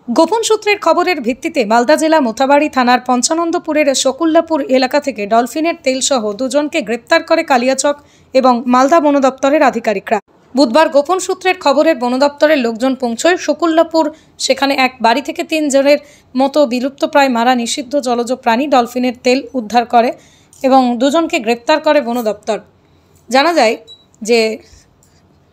গোপন সূত্রের খবরের ভিত্তিতে মালদা জেলা মোথাবাড়ি থানার পঞ্চানন্দপুরের শকুল্লাপুর এলাকা থেকে ডলফিনের তেলসহ দুজনকে গ্রেপ্তার করে কালিয়াচক এবং মালদা বন দপ্তরের আধিকারিকরা। বুধবার গোপন সূত্রের খবরের বন দপ্তরের লোকজন পৌঁছয় শকুল্লাপুর। সেখানে এক বাড়ি থেকে 3 জনের মতো বিলুপ্তপ্রায় মারা নিষিদ্ধ জলজ প্রাণী ডলফিনের তেল উদ্ধার করে এবং দুজনকে গ্রেপ্তার করে বন দপ্তর। জানা যায় যে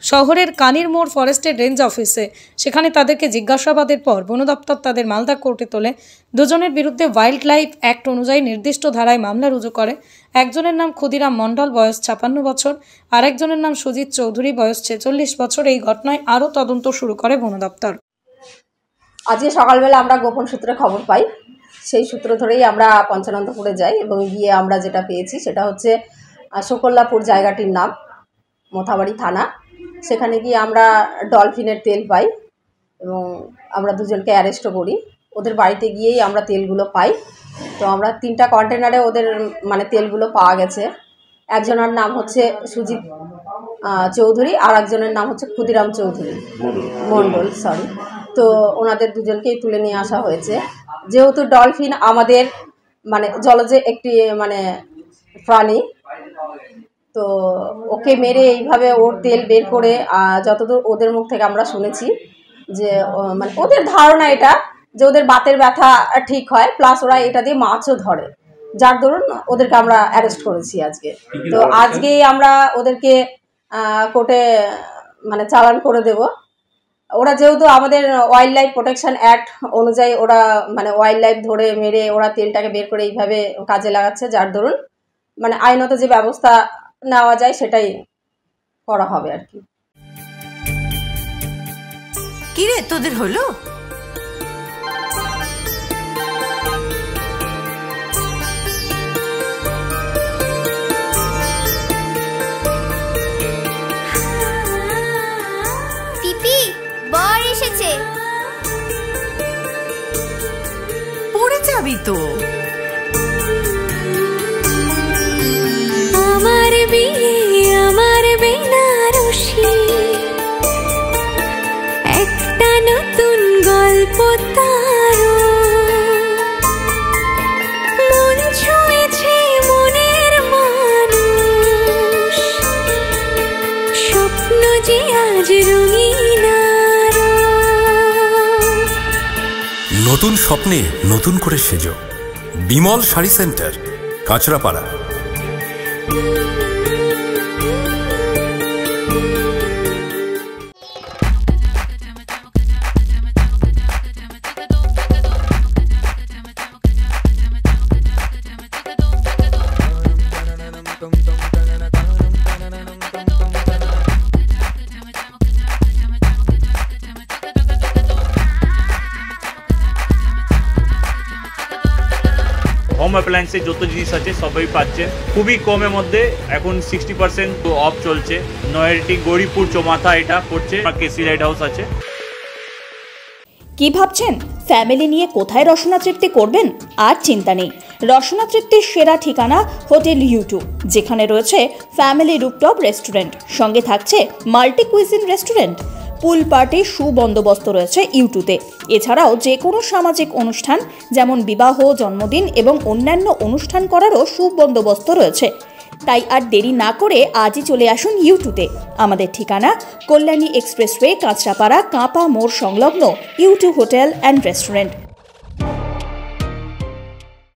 শহরের কানির মোড় ফরেস্টের রেঞ্জ অফিসে সেখানে তাদেরকে জিজ্ঞাসাবাদের পর বন দপ্তর তাদের মালদা কোর্টে তোলে। দুজনের বিরুদ্ধে ওয়াইল্ড লাইফ অ্যাক্ট অনুযায়ী নির্দিষ্ট ধারায় মামলা রুজু করে। একজনের নাম ক্ষুদিরাম মণ্ডল, বয়স 56 বছর, আর একজনের নাম সুজিত চৌধুরী, বয়স 46 বছর। এই ঘটনায় আরও তদন্ত শুরু করে বন দপ্তর। আজকে সকালবেলা আমরা গোপন সূত্রে খবর পাই, সেই সূত্র ধরেই আমরা পঞ্চানন্দপুরে যাই এবং গিয়ে আমরা যেটা পেয়েছি সেটা হচ্ছে শকুল্লাপুর জায়গাটির নাম, মোথাবাড়ি থানা। সেখানে গিয়ে আমরা ডলফিনের তেল পাই এবং আমরা দুজনকে অ্যারেস্টও করি। ওদের বাড়িতে গিয়েই আমরা তেলগুলো পাই। তো আমরা 3টা কন্টেনারে ওদের তেলগুলো পাওয়া গেছে। একজনের নাম হচ্ছে সুজিত চৌধুরী, আর একজনের নাম হচ্ছে ক্ষুদিরাম চৌধুরী মণ্ডল, তো ওনাদের দুজনকেই তুলে নিয়ে আসা হয়েছে। যেহেতু ডলফিন আমাদের জলজে একটি প্রাণী, তো ওকে মেরে এইভাবে ওর তেল বের করে যতদূর ওদের মুখ থেকে আমরা শুনেছি যে ওদের ধারণা এটা যে ওদের বাতের ব্যথা ঠিক হয়, প্লাস ওরা এটা দিয়ে মাছও ধরে, যার দরুন ওদেরকে আমরা অ্যারেস্ট করেছি আজকে। তো আজকেই আমরা ওদেরকে কোর্টে চালান করে দেব। ওরা যেহেতু আমাদের ওয়াইল্ড লাইফ প্রোটেকশন অ্যাক্ট অনুযায়ী ওরা ওয়াইল্ড লাইফ ধরে মেরে ওরা তেলটাকে বের করে এইভাবে কাজে লাগাচ্ছে, যার দরুন আইনত যে ব্যবস্থা নেওয়া যায় সেটাই করা হবে আর কি। কি রে তোদের হলো? পিপি বর এসেছে। পড়ে যাবি তো। আমার বিয়ে আমার বেনারসি, একটা নতুন গল্প তার, মন ছুঁয়েছে মনের মানুষ, স্বপ্ন যে আজ রঙিন। নতুন স্বপ্নে নতুন করে সেজো। বিমল শাড়ি সেন্টার, কাঁচরাপাড়া। হোম অ্যাপ্লায়েন্সে যত জিনিস আছে সবই পাচ্ছেন খুবই কমের মধ্যে। এখন 60% অফ চলছে। নয়ারটি গৌরীপুর চৌমাথা এটা পড়ছে, কেসি লাইট হাউস আছে। কি ভাবছেন ফ্যামিলি নিয়ে কোথায় রসনা তৃপ্তি করবেন? আর চিন্তা নেই, রসনা তৃপ্তির সেরা ঠিকানা হোটেল U2, যেখানে রয়েছে ফ্যামিলি রুফটপ রেস্টুরেন্ট, সঙ্গে থাকছে multi cuisine restaurant. Pool party সুবন্দোবস্ত রয়েছে U2-তে। এছাড়াও যে কোনো সামাজিক অনুষ্ঠান যেমন বিবাহ, জন্মদিন এবং অন্যান্য অনুষ্ঠান করারও সুবন্দোবস্ত রয়েছে। তাই আর দেরি না করে আজই চলে আসুন U2-তে। আমাদের ঠিকানা কল্যাণী এক্সপ্রেসওয়ে, কাঁচরাপাড়া, কাঁপা মোড় সংলগ্ন U2 হোটেল অ্যান্ড রেস্টুরেন্ট।